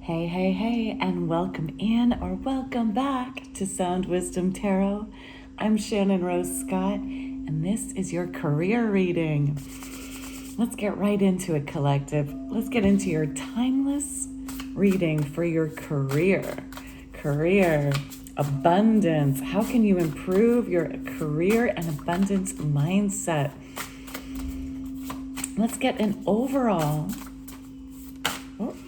Hey, hey, hey, and welcome in or welcome back to Sound Wisdom Tarot. I'm Shannon Rose Scott, and this is your career reading. Let's get right into it, collective. Let's get into your timeless reading for your career. Career, abundance. How can you improve your career and abundance mindset? Let's get an overall,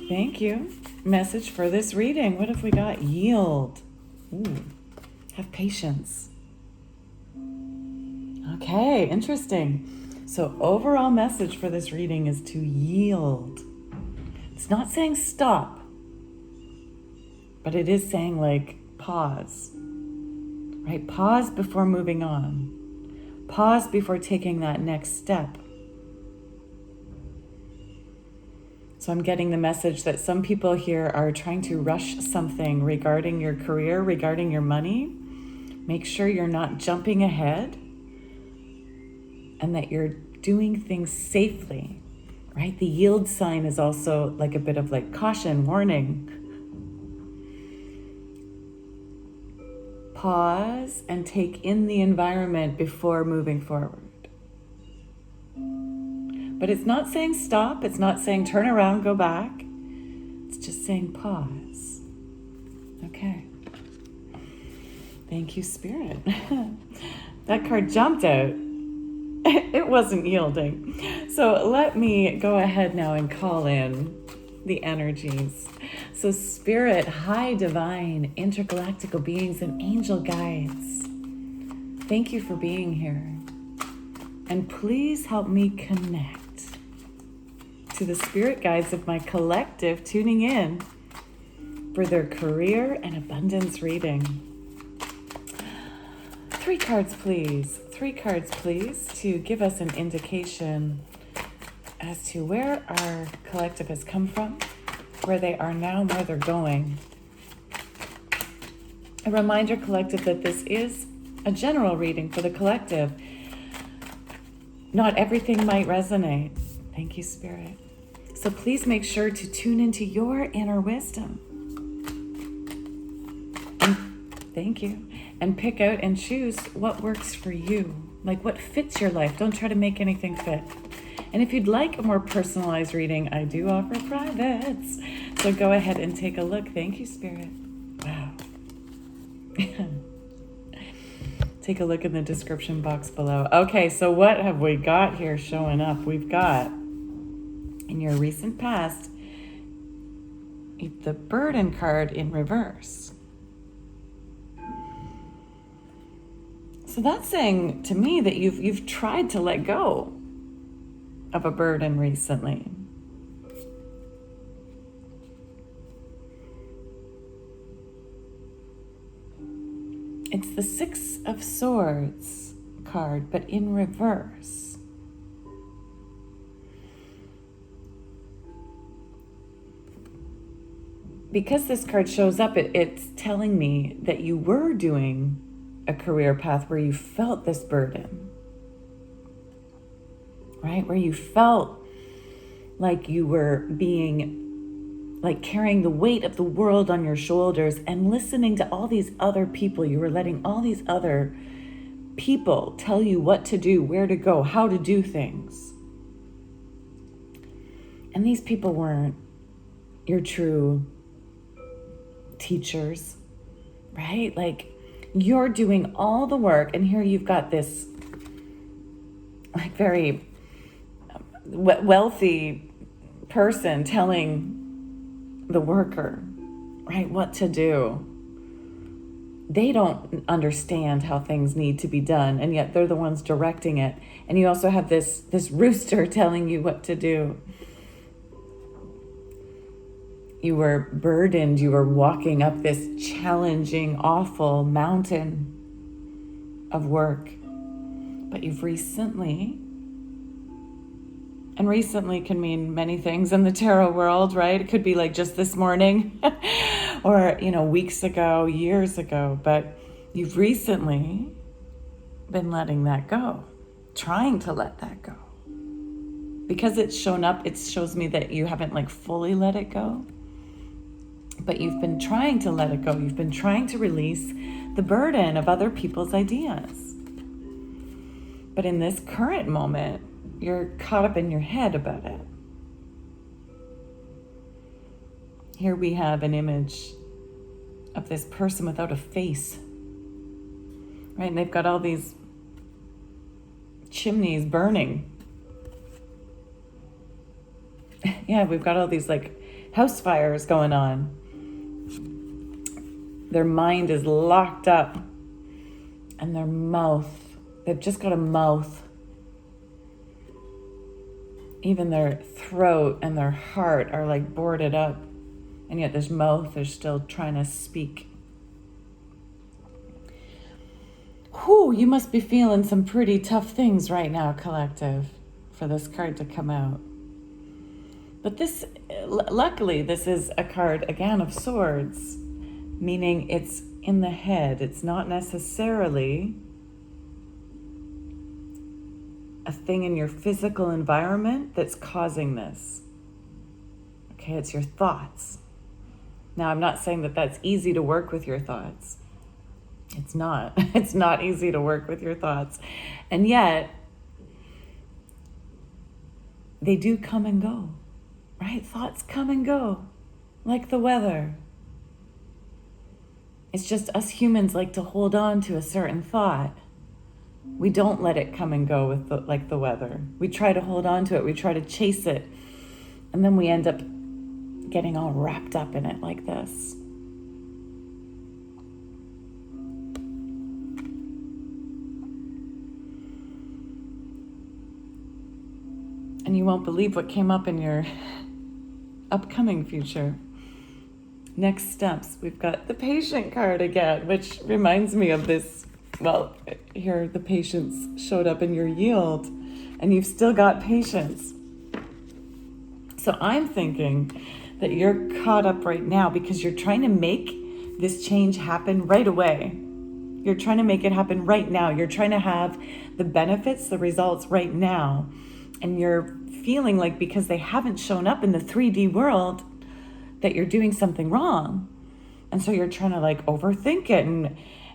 thank you, message for this reading. What have we got? Yield. Ooh, have patience. Okay, interesting. So overall message for this reading is to yield. It's not saying stop, but it is saying like pause, right? Pause before moving on. Pause before taking that next step. So I'm getting the message that some people here are trying to rush something regarding your career, regarding your money. Make sure you're not jumping ahead and that you're doing things safely, right? The yield sign is also like a bit of like caution, warning. Pause and take in the environment before moving forward. But it's not saying stop. It's not saying turn around, go back. It's just saying pause. Okay. Thank you, Spirit. That card jumped out. It wasn't yielding. So let me go ahead now and call in the energies. So Spirit, high divine, intergalactical beings, and angel guides, thank you for being here. And please help me connect to the spirit guides of my collective tuning in for their career and abundance reading. 3 cards, please. 3 cards, please, to give us an indication as to where our collective has come from, where they are now, and where they're going. A reminder, collective, that this is a general reading for the collective. Not everything might resonate. Thank you, Spirit. So please make sure to tune into your inner wisdom. Thank you. And pick out and choose what works for you, like what fits your life. Don't try to make anything fit. And if you'd like a more personalized reading, I do offer privates. So go ahead and take a look. Thank you, Spirit. Wow. Take a look in the description box below. Okay, so what have we got here showing up? We've got, in your recent past, the burden card in reverse. So that's saying to me that you've tried to let go of a burden recently. It's the 6 of Swords card, but in reverse. Because this card shows up, it's telling me that you were doing a career path where you felt this burden, right? Where you felt like you were being, like carrying the weight of the world on your shoulders and listening to all these other people. You were letting all these other people tell you what to do, where to go, how to do things. And these people weren't your true teachers, right? Like, you're doing all the work, and here you've got this like very wealthy person telling the worker, right, what to do. They don't understand how things need to be done, and yet they're the ones directing it. And you also have this rooster telling you what to do. You were burdened. You were walking up this challenging, awful mountain of work. But you've recently, and recently can mean many things in the tarot world, right? It could be like just this morning or, weeks ago, years ago. But you've recently been letting that go, trying to let that go. Because it's shown up, it shows me that you haven't like fully let it go. But you've been trying to let it go. You've been trying to release the burden of other people's ideas. But in this current moment, you're caught up in your head about it. Here we have an image of this person without a face, right? And they've got all these chimneys burning. Yeah, we've got all these like house fires going on. Their mind is locked up, and their mouth, they've just got a mouth. Even their throat and their heart are like boarded up, and yet this mouth is still trying to speak. Whew, you must be feeling some pretty tough things right now, collective, for this card to come out. But this, luckily, this is a card, again, of swords, meaning it's in the head. It's not necessarily a thing in your physical environment that's causing this. Okay, it's your thoughts. Now, I'm not saying that that's easy to work with your thoughts. It's not. It's not easy to work with your thoughts. And yet, they do come and go, right? Thoughts come and go, like the weather. It's just us humans like to hold on to a certain thought. We don't let it come and go with like the weather. We try to hold on to it. We try to chase it. And then we end up getting all wrapped up in it like this. And you won't believe what came up in your upcoming future. Next steps, we've got the patient card again, which reminds me of this. Well, here the patience showed up in your yield, and you've still got patience. So I'm thinking that you're caught up right now because you're trying to make this change happen right away. You're trying to make it happen right now. You're trying to have the benefits, the results right now. And you're feeling like because they haven't shown up in the 3D world that you're doing something wrong. And so you're trying to like overthink it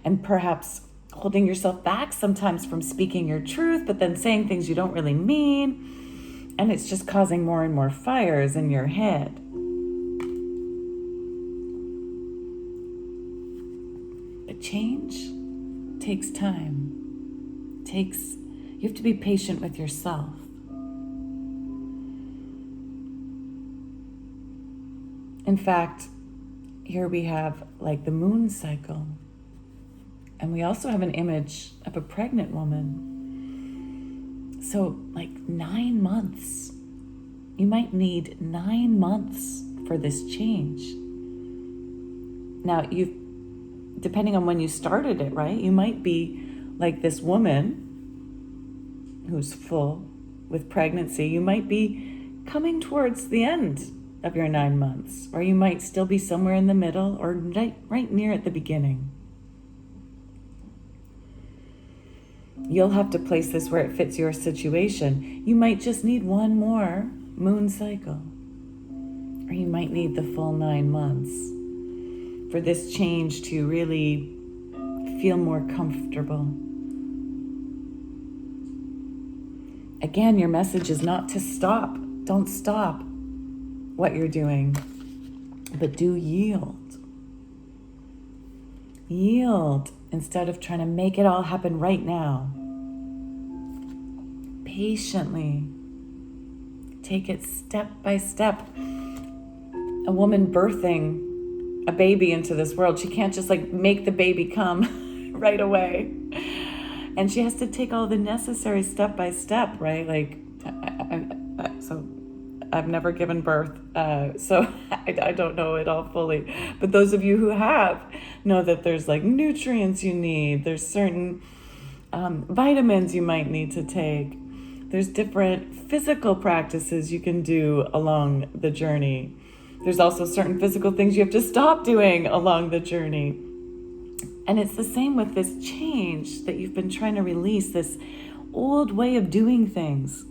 and perhaps holding yourself back sometimes from speaking your truth, but then saying things you don't really mean. And it's just causing more and more fires in your head. But change takes time. You have to be patient with yourself. In fact, here we have like the moon cycle. And we also have an image of a pregnant woman. So like 9 months. You might need 9 months for this change. Now, depending on when you started it, right? You might be like this woman who's full with pregnancy. You might be coming towards the end of your 9 months, or you might still be somewhere in the middle or right near at the beginning. You'll have to place this where it fits your situation. You might just need one more moon cycle, or you might need the full 9 months for this change to really feel more comfortable. Again, your message is not to stop. Don't stop what you're doing, but do yield. Yield instead of trying to make it all happen right now. Patiently. Take it step by step. A woman birthing a baby into this world, she can't just like make the baby come right away. And she has to take all the necessary step by step, right? Like, so I've never given birth, so I don't know it all fully. But those of you who have know that there's like nutrients you need. There's certain vitamins you might need to take. There's different physical practices you can do along the journey. There's also certain physical things you have to stop doing along the journey. And it's the same with this change that you've been trying to release, this old way of doing things.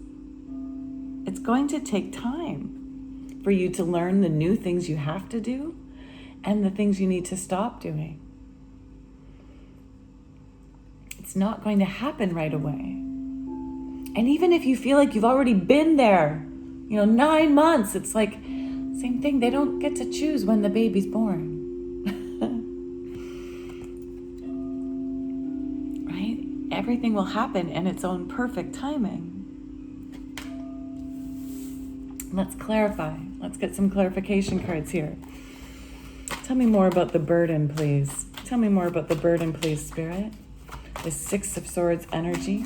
It's going to take time for you to learn the new things you have to do and the things you need to stop doing. It's not going to happen right away. And even if you feel like you've already been there, 9 months, it's like, same thing. They don't get to choose when the baby's born. Right? Everything will happen in its own perfect timing. Let's clarify. Let's get some clarification cards here. Tell me more about the burden, please. Tell me more about the burden, please, Spirit. The Six of Swords energy.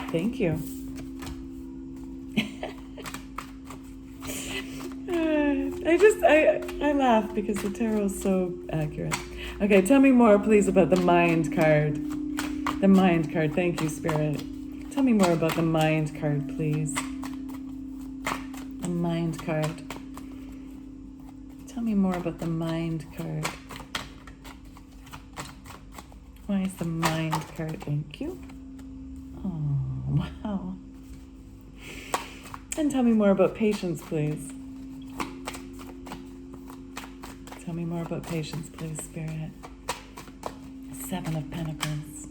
Thank you. I laugh because the tarot is so accurate. Okay, tell me more, please, about the Mind card. The Mind card. Thank you, Spirit. Tell me more about the Mind card, please. The Mind card. Tell me more about the Mind card. Why is the Mind card? Thank you. Oh, wow. And tell me more about patience, please. Tell me more about patience, please, Spirit. Seven of Pentacles.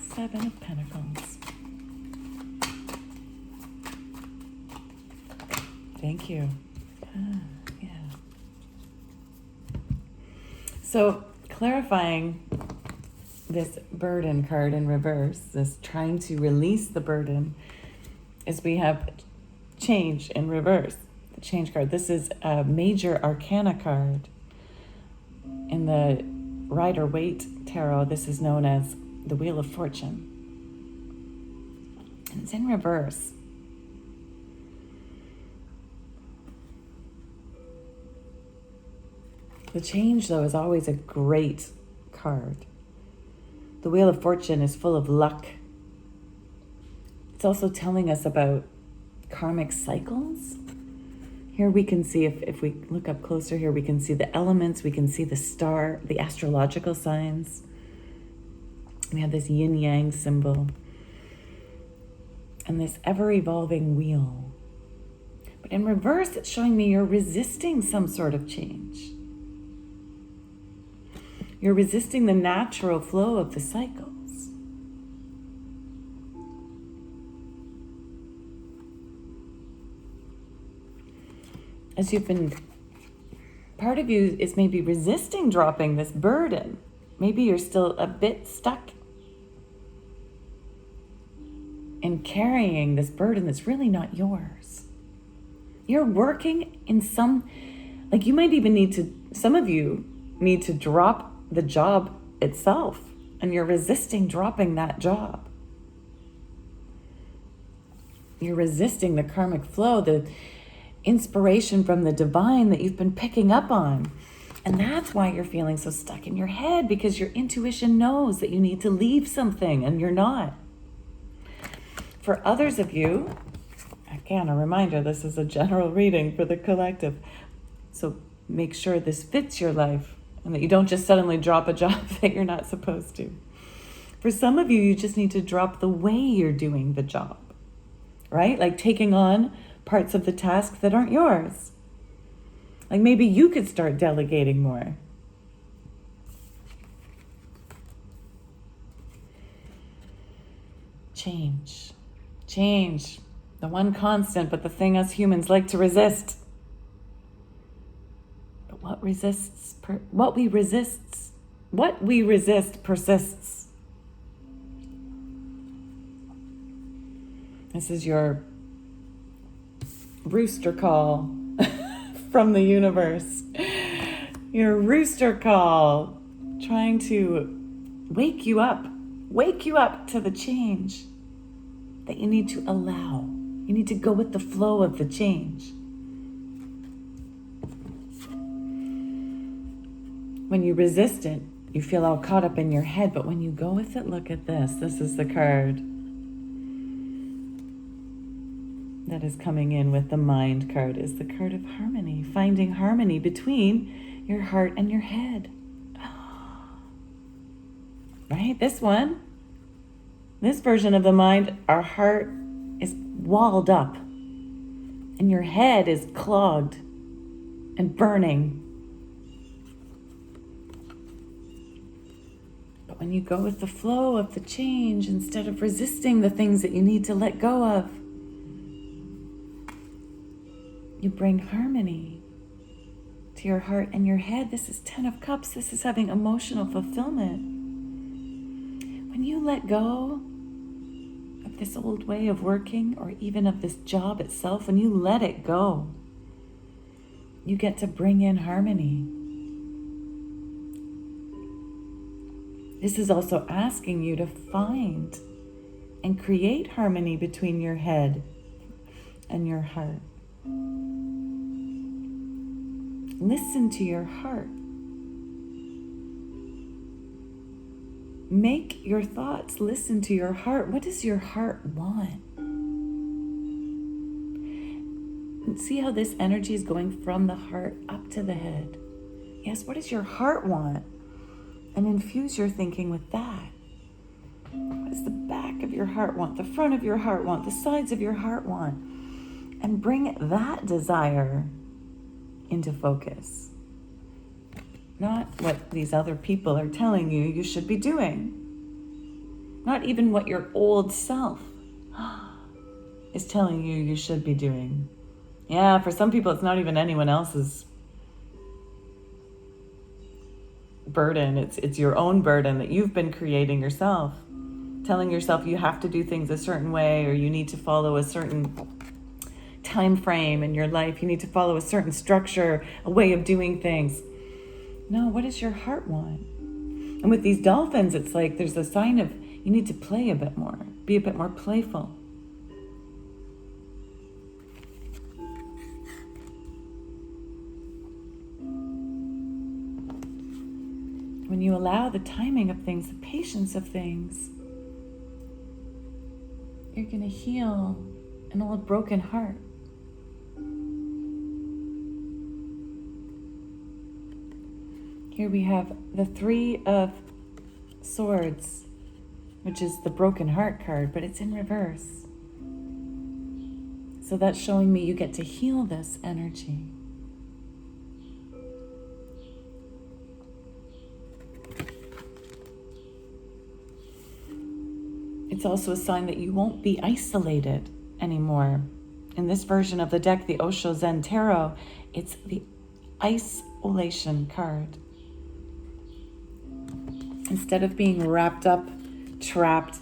Seven of Pentacles. Thank you. Yeah. So, clarifying this burden card in reverse, this trying to release the burden, is we have change in reverse. The change card. This is a major arcana card. In the Rider-Waite tarot, this is known as the Wheel of Fortune. And it's in reverse. The change, though, is always a great card. The Wheel of Fortune is full of luck. It's also telling us about karmic cycles. Here we can see, if we look up closer here, we can see the elements, we can see the star, the astrological signs. We have this yin-yang symbol. And this ever-evolving wheel. But in reverse, it's showing me you're resisting some sort of change. You're resisting the natural flow of the cycles. As you've been, part of you is maybe resisting dropping this burden. Maybe you're still a bit stuck in carrying this burden that's really not yours. You're working in you might even need to, some of you need to drop the job itself, and you're resisting dropping that job. You're resisting the karmic flow, the inspiration from the divine that you've been picking up on. And that's why you're feeling so stuck in your head, because your intuition knows that you need to leave something and you're not. For others of you, again, a reminder, this is a general reading for the collective. So make sure this fits your life and that you don't just suddenly drop a job that you're not supposed to. For some of you, you just need to drop the way you're doing the job, right? Like taking on parts of the task that aren't yours. Like maybe you could start delegating more. Change. Change. The one constant, but the thing us humans like to resist. But what we resist persists. This is your rooster call from the universe. Your rooster call trying to wake you up to the change that you need to allow. You need to go with the flow of the change. When you resist it, you feel all caught up in your head, but when you go with it, look at this. This is the card that is coming in with the Mind card, is the card of harmony, finding harmony between your heart and your head. Right? This version of the mind, our heart is walled up and your head is clogged. and burning. But when you go with the flow of the change, instead of resisting the things that you need to let go of, you bring harmony to your heart and your head. This is 10 of Cups. This is having emotional fulfillment. When you let go of this old way of working, or even of this job itself, when you let it go, you get to bring in harmony. This is also asking you to find and create harmony between your head and your heart. Listen to your heart. Make your thoughts listen to your heart. What does your heart want? And see how this energy is going from the heart up to the head. Yes, what does your heart want? And infuse your thinking with that. What does the back of your heart want? The front of your heart want? The sides of your heart want? And bring that desire into focus. Not what these other people are telling you you should be doing. Not even what your old self is telling you you should be doing. Yeah, for some people it's not even anyone else's burden. It's your own burden that you've been creating yourself. Telling yourself you have to do things a certain way, or you need to follow a certain time frame in your life. You need to follow a certain structure, a way of doing things. No, what does your heart want? And with these dolphins, it's like there's a sign of you need to play a bit more, be a bit more playful. When you allow the timing of things, the patience of things, you're going to heal an old broken heart. Here we have the 3 of Swords, which is the broken heart card, but it's in reverse. So that's showing me you get to heal this energy. It's also a sign that you won't be isolated anymore. In this version of the deck, the Osho Zen Tarot, it's the isolation card. Instead of being wrapped up, trapped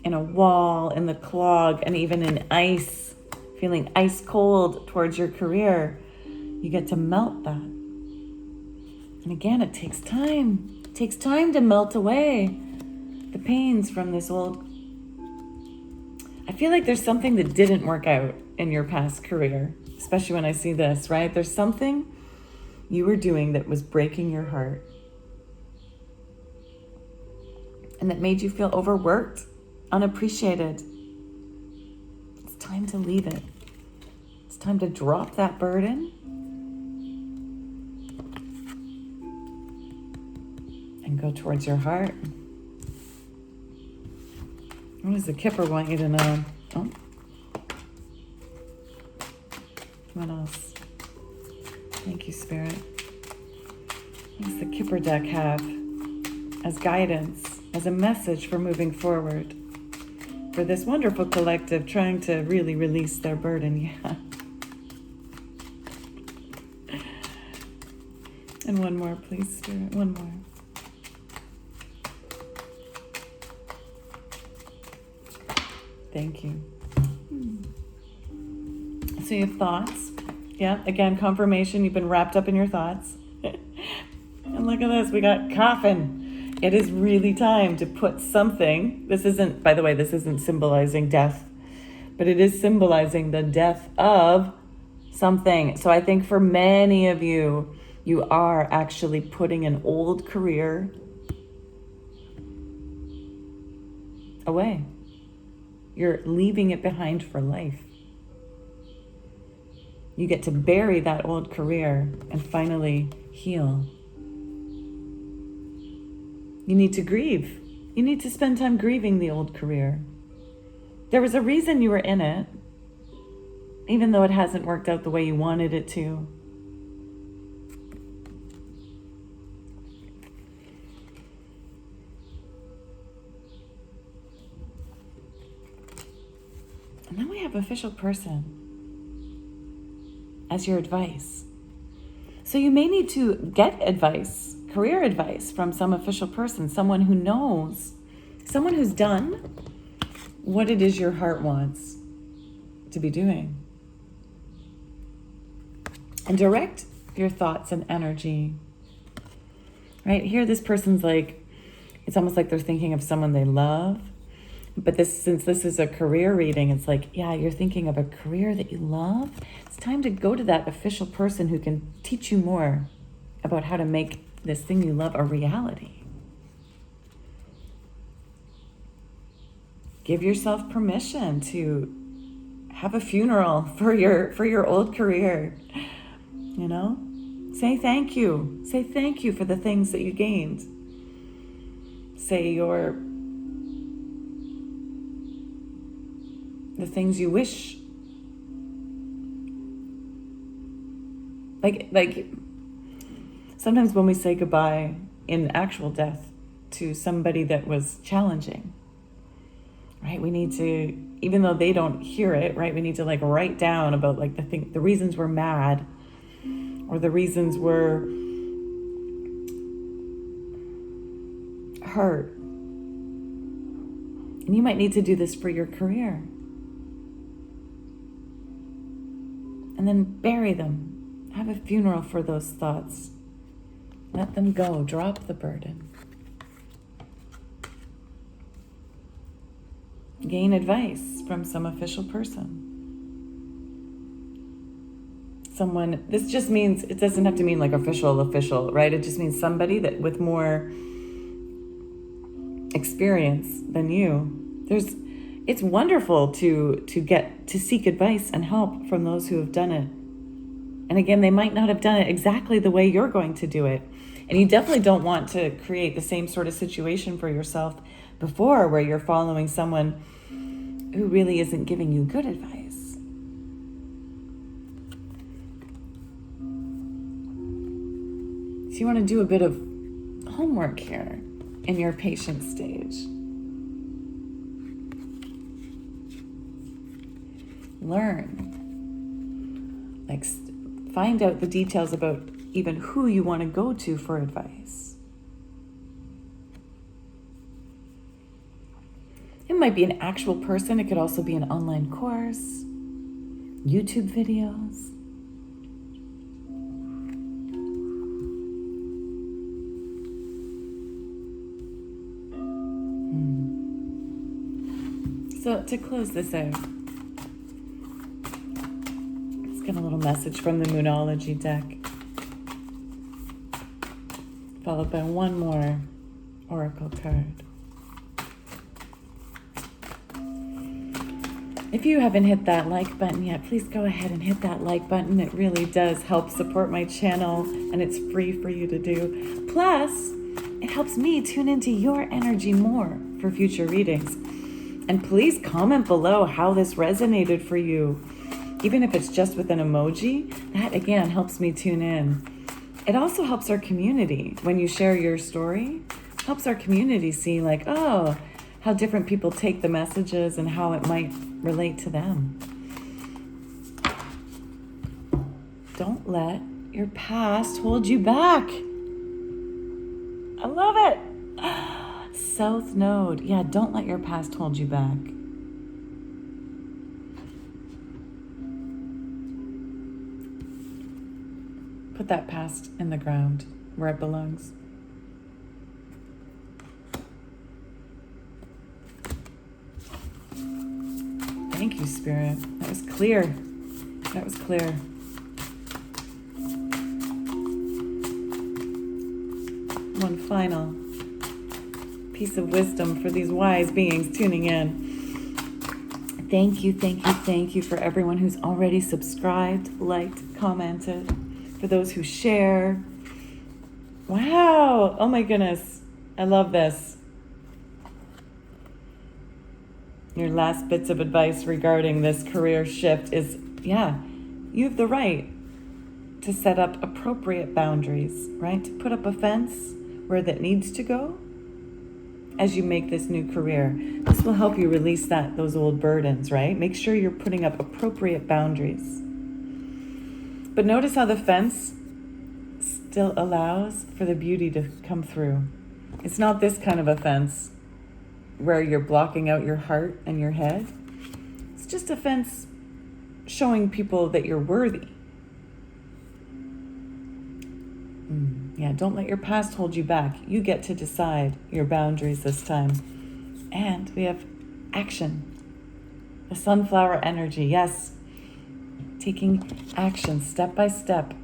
in a wall, in the clog, and even in ice, feeling ice cold towards your career, you get to melt that. And again, it takes time. It takes time to melt away the pains from this old... I feel like there's something that didn't work out in your past career, especially when I see this, right? There's something you were doing that was breaking your heart and that made you feel overworked, unappreciated. It's time to leave it. It's time to drop that burden and go towards your heart. What does the Kipper want you to know? Oh. What else? Thank you, Spirit. What does the Kipper deck have as guidance, as a message for moving forward? For this wonderful collective trying to really release their burden, yeah. And one more, please, Spirit, one more. Thank you. So you have thoughts. Yeah, again, confirmation. You've been wrapped up in your thoughts. And look at this. We got coffin. It is really time to put something. This isn't, by the way, this isn't symbolizing death, but it is symbolizing the death of something. So I think for many of you, you are actually putting an old career away. You're leaving it behind for life. You get to bury that old career and finally heal. You need to grieve. You need to spend time grieving the old career. There was a reason you were in it. even though it hasn't worked out the way you wanted it to. And then we have official person as your advice. So you may need to get advice, career advice from some official person, someone who knows, someone who's done what it is your heart wants to be doing. And direct your thoughts and energy. Right here, this person's like, it's almost like they're thinking of someone they love. But since this is a career reading, it's like, yeah, you're thinking of a career that you love. It's time to go to that official person who can teach you more about how to make this thing you love a reality. Give yourself permission to have a funeral for your old career. You know? Say thank you. Say thank you for the things that you gained. Say the things you wish. Like sometimes when we say goodbye in actual death to somebody that was challenging, right? We need to, even though they don't hear it, right? We need to like write down about like the reasons we're mad, or the reasons we're hurt. And you might need to do this for your career. And then bury them. Have a funeral for those thoughts. Let them go. Drop the burden. Gain advice from some official person. Someone, this just means, it doesn't have to mean like official, right? It just means somebody that with more experience than you. It's wonderful to seek advice and help from those who have done it. And again, they might not have done it exactly the way you're going to do it. And you definitely don't want to create the same sort of situation for yourself before, where you're following someone who really isn't giving you good advice. So you want to do a bit of homework here in your patient stage. Learn. Like, find out the details about even who you want to go to for advice. It might be an actual person. It could also be an online course, YouTube videos. So to close this out, let's get a little message from the Moonology deck, followed by one more oracle card. If you haven't hit that like button yet, please go ahead and hit that like button. It really does help support my channel, and it's free for you to do. Plus, it helps me tune into your energy more for future readings. And please comment below how this resonated for you. Even if it's just with an emoji, that again helps me tune in. It also helps our community. When you share your story, helps our community see like, oh, how different people take the messages and how it might relate to them. Don't let your past hold you back. I love it. South Node. Yeah, don't let your past hold you back. Put that past in the ground where it belongs. Thank you, Spirit. That was clear. That was clear. One final piece of wisdom for these wise beings tuning in. Thank you for everyone who's already subscribed, liked, commented, for those who share. Wow, oh my goodness, I love this. Your last bits of advice regarding this career shift is Yeah, you have the right to set up appropriate boundaries, right? To put up a fence where that needs to go as you make this new career. This will help you release those old burdens, right? Make sure you're putting up appropriate boundaries. But notice how the fence still allows for the beauty to come through. It's not this kind of a fence where you're blocking out your heart and your head. It's just a fence showing people that you're worthy. Yeah, don't let your past hold you back. You get to decide your boundaries this time. And we have action. The sunflower energy, yes. Taking action step by step.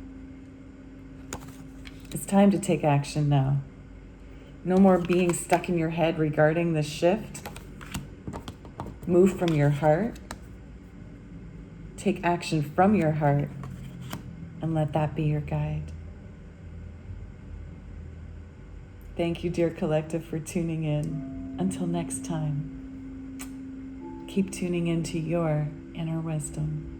It's time to take action now. No more being stuck in your head regarding the shift. Move from your heart. Take action from your heart and let that be your guide. Thank you, dear collective, for tuning in. Until next time, keep tuning into your inner wisdom.